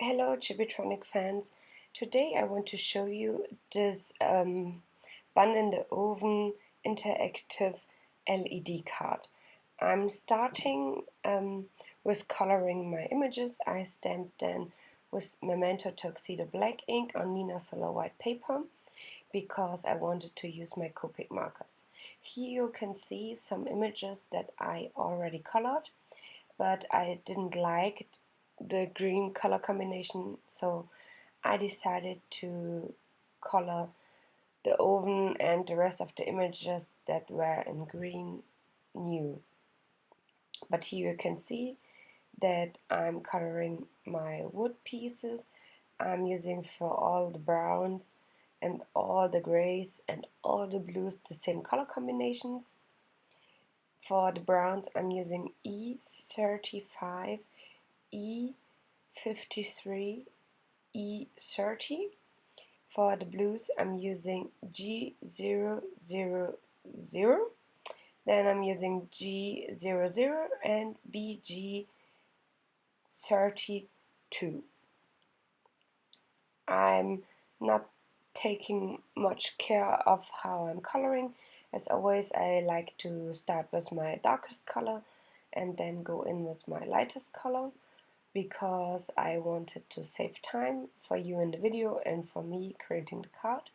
Hello Chibitronic fans. Today I want to show you this bun in the oven interactive LED card. I'm starting with coloring my images. I stamped them with Memento Tuxedo black ink on Nina Solar white paper because I wanted to use my Copic markers. Here you can see some images that I already colored, but I didn't like the green color combination, so I decided to color the oven and the rest of the images that were in green new. But here you can see that I'm coloring my wood pieces. I'm using for all the browns and all the grays and all the blues the same color combinations. For the browns I'm using E35, E53, E30. For the blues I'm using G000, then I'm using G00 and BG32. I'm not taking much care of how I'm coloring. As always, I like to start with my darkest color and then go in with my lightest color, because I wanted to save time for you in the video and for me creating the card,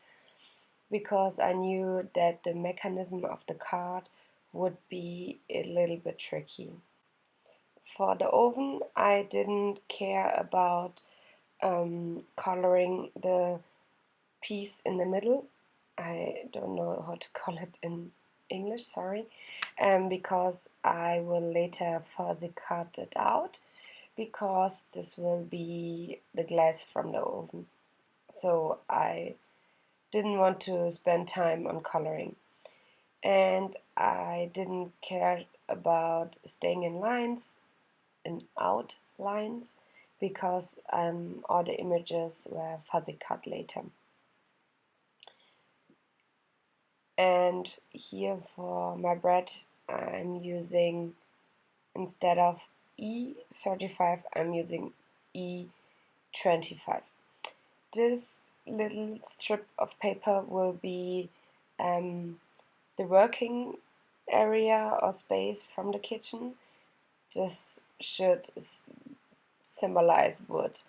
because I knew that the mechanism of the card would be a little bit tricky. For the oven, I didn't care about coloring the piece in the middle. I don't know how to call it in English, sorry, because I will later fuzzy cut it out, because this will be the glass from the oven. So I didn't want to spend time on coloring. And I didn't care about staying in lines and out lines, because all the images were fuzzy cut later. And here for my bread I'm using, instead of E35, I'm using E25. This little strip of paper will be the working area or space from the kitchen. This should symbolize wood.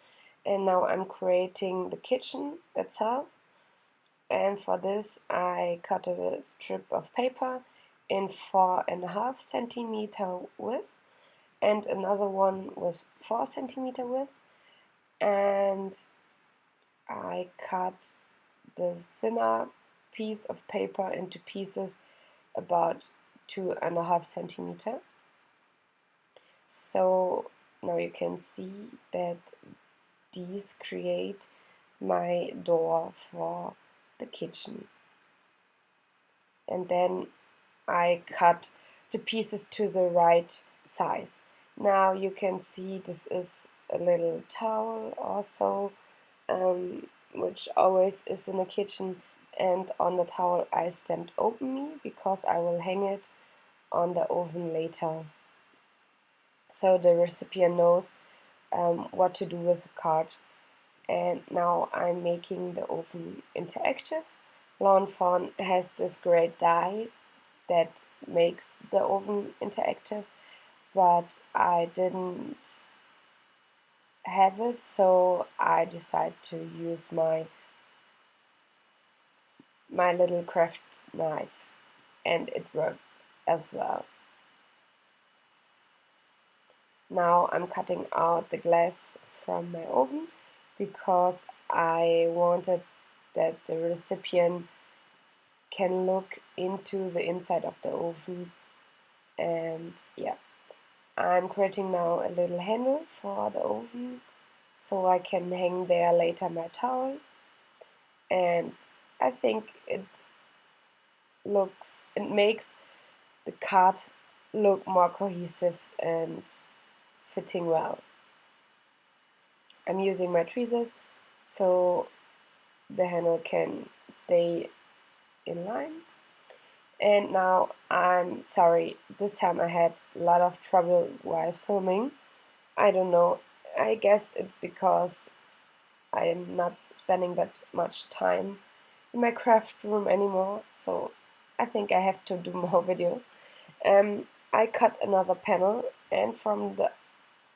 And now I'm creating the kitchen itself, and for this I cut a strip of paper in 4.5 centimeter width and another one with 4 centimeter width, and I cut the thinner piece of paper into pieces about 2.5 centimeter. So now you can see that these create my door for the kitchen. And then I cut the pieces to the right size. Now you can see this is a little towel also, which always is in the kitchen, and on the towel I stamped "Open Me" because I will hang it on the oven later, so the recipient knows what to do with the card. And now I'm making the oven interactive. Fawn has this great die that makes the oven interactive, but I didn't have it, so I decided to use my little craft knife, and it worked as well. Now I'm cutting out the glass from my oven because I wanted that the recipient can look into the inside of the oven. And yeah, I'm creating now a little handle for the oven so I can hang there later my towel, and I think it makes the card look more cohesive and fitting well. I'm using my tweezers so the handle can stay in line. And now I'm sorry, this time I had a lot of trouble while filming. I don't know I guess it's because I'm not spending that much time in my craft room anymore, so I think I have to do more videos. I cut another panel, and from the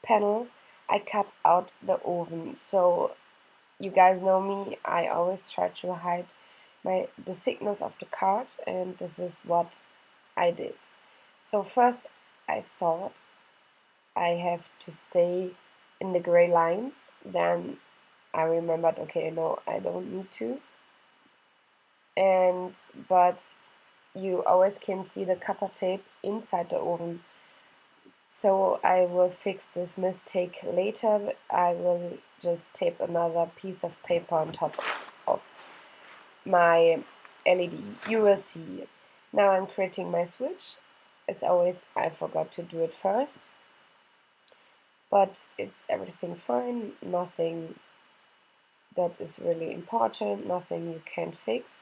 panel I cut out the oven. So you guys know me, I always try to hide the thickness of the card, and this is what I did. So first I thought I have to stay in the gray lines, then I remembered, okay, no, I don't need to. But you always can see the copper tape inside the oven. So I will fix this mistake later. I will just tape another piece of paper on top of my LED. You will see it. Now I'm creating my switch. As always, I forgot to do it first. But it's everything fine, nothing that is really important, nothing you can fix.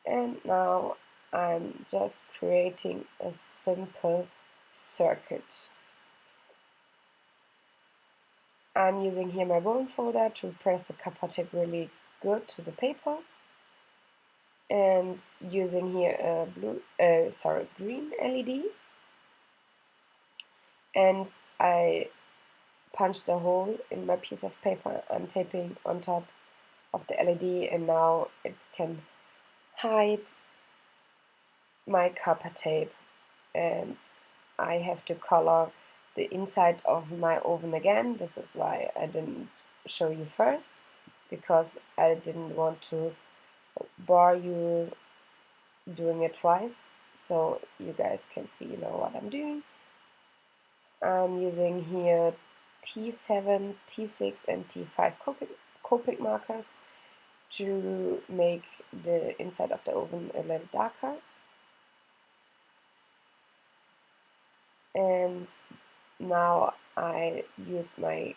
And now I'm just creating a simple circuit. I'm using here my bone folder to press the copper tape really good to the paper, and using here a green LED, and I punched a hole in my piece of paper. I'm taping on top of the LED, and now it can hide my copper tape, and I have to color the inside of my oven again. This is why I didn't show you first, because I didn't want to bore you doing it twice, so you guys can see what I'm doing. I'm using here T7, T6 and T5 Copic markers to make the inside of the oven a little darker. And now I use my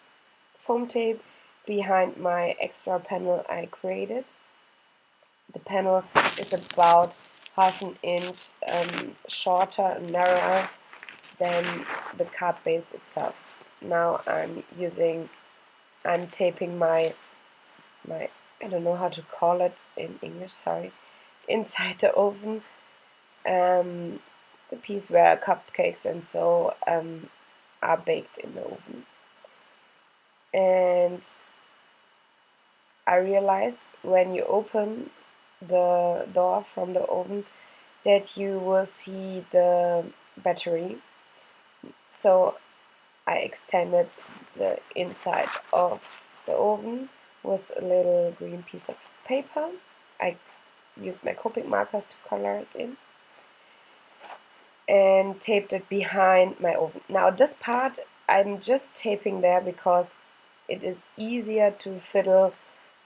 foam tape behind my extra panel I created. The panel is about half an inch shorter and narrower than the card base itself. Now I'm taping my I don't know how to call it in English, sorry, inside the oven, the piece where cupcakes and so are baked in the oven. And I realized when you open the door from the oven that you will see the battery. So I extended the inside of the oven with a little green piece of paper. I used my Copic markers to color it in and taped it behind my oven. Now this part I'm just taping there because it is easier to fiddle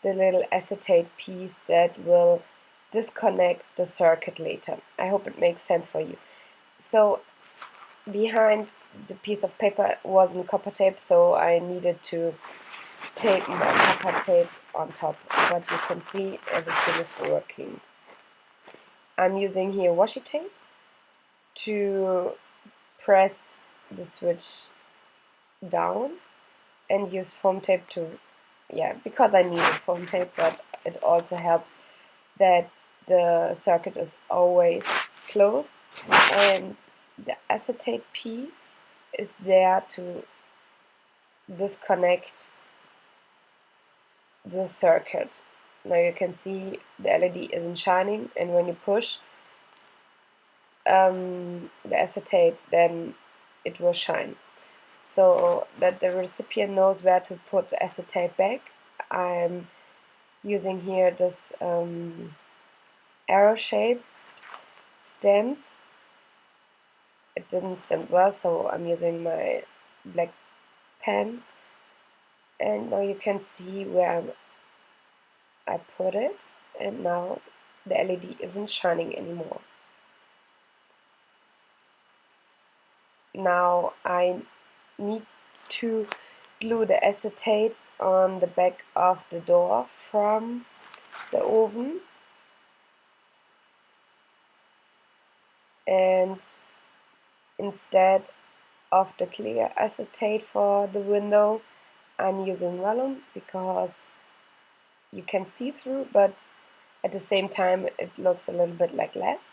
the little acetate piece that will disconnect the circuit later. I hope it makes sense for you. So behind the piece of paper wasn't copper tape, so I needed to tape my copper tape on top. But you can see everything is working. I'm using here washi tape to press the switch down and use foam tape to, because I needed foam tape, but it also helps that the circuit is always closed and the acetate piece is there to disconnect the circuit. Now you can see the LED isn't shining, and when you push the acetate, then it will shine. So that the recipient knows where to put the acetate back, I'm using here this arrow-shaped stamps. It didn't stamp well, so I'm using my black pen, and now you can see where I put it, and now the LED isn't shining anymore. Now I need to glue the acetate on the back of the door from the oven, and instead of the clear acetate for the window, I'm using vellum because you can see through, but at the same time it looks a little bit like glass.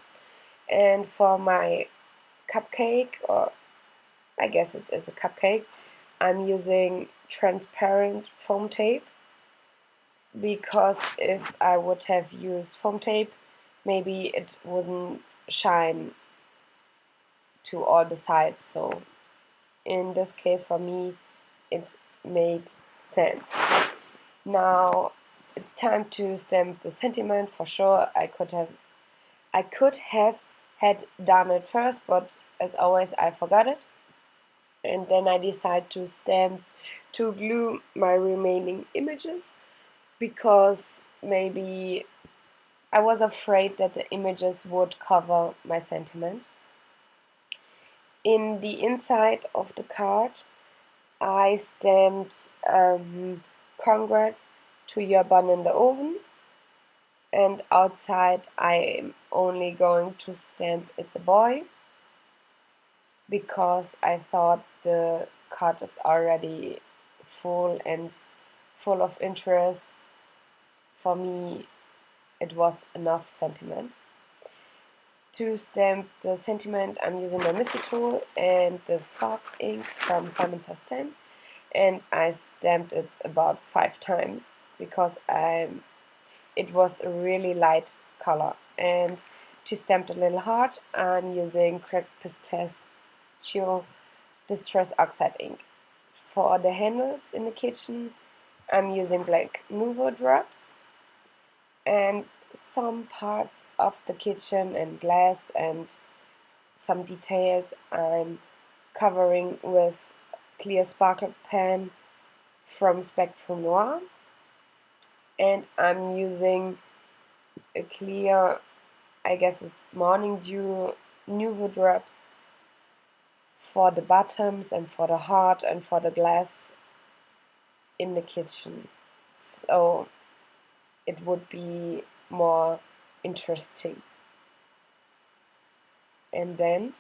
And for my cupcake, or I guess it is a cupcake, I'm using transparent foam tape, because if I would have used foam tape, maybe it wouldn't shine to all the sides. So in this case, for me, it made sense. Now it's time to stamp the sentiment. For sure, I could have had done it first, but as always, I forgot it. And then I decided to glue my remaining images, because maybe I was afraid that the images would cover my sentiment. In the inside of the card, I stamped congrats to your bun in the oven, and outside I'm only going to stamp it's a boy, because I thought the card is already full and full of interest. For me, it was enough sentiment. To stamp the sentiment, I'm using my Misty tool and the Fog ink from Simon Says Stamp, and I stamped it about 5 times because it was a really light color. And to stamp the little heart, I'm using Cracked Pistachio Distress Oxide ink. For the handles in the kitchen, I'm using black Nuvo drops, and some parts of the kitchen and glass and some details I'm covering with clear sparkle pen from Spectrum Noir, and I'm using a clear, I guess it's Morning Dew Nuvo drops for the bottoms and for the heart and for the glass in the kitchen, so it would be more interesting. And then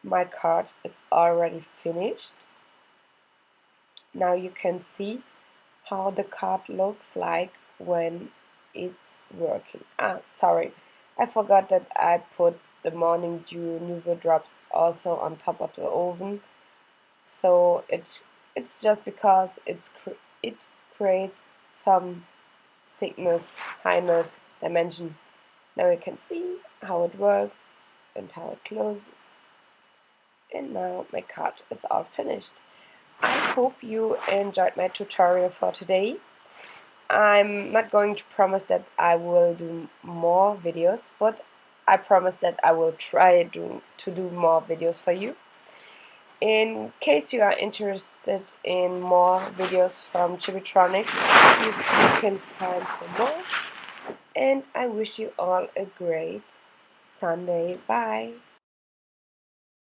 my card is already finished. Now you can see how the card looks like when it's working. Sorry, I forgot that I put the Morning Dew Nuvo drops also on top of the oven. So it's just because it creates some thickness, highness, dimension. Now you can see how it works and how it closes. And now my card is all finished. I hope you enjoyed my tutorial for today. I'm not going to promise that I will do more videos, but I promise that I will try to do more videos for you. In case you are interested in more videos from Chibitronics, you can find some more. And I wish you all a great Sunday. Bye!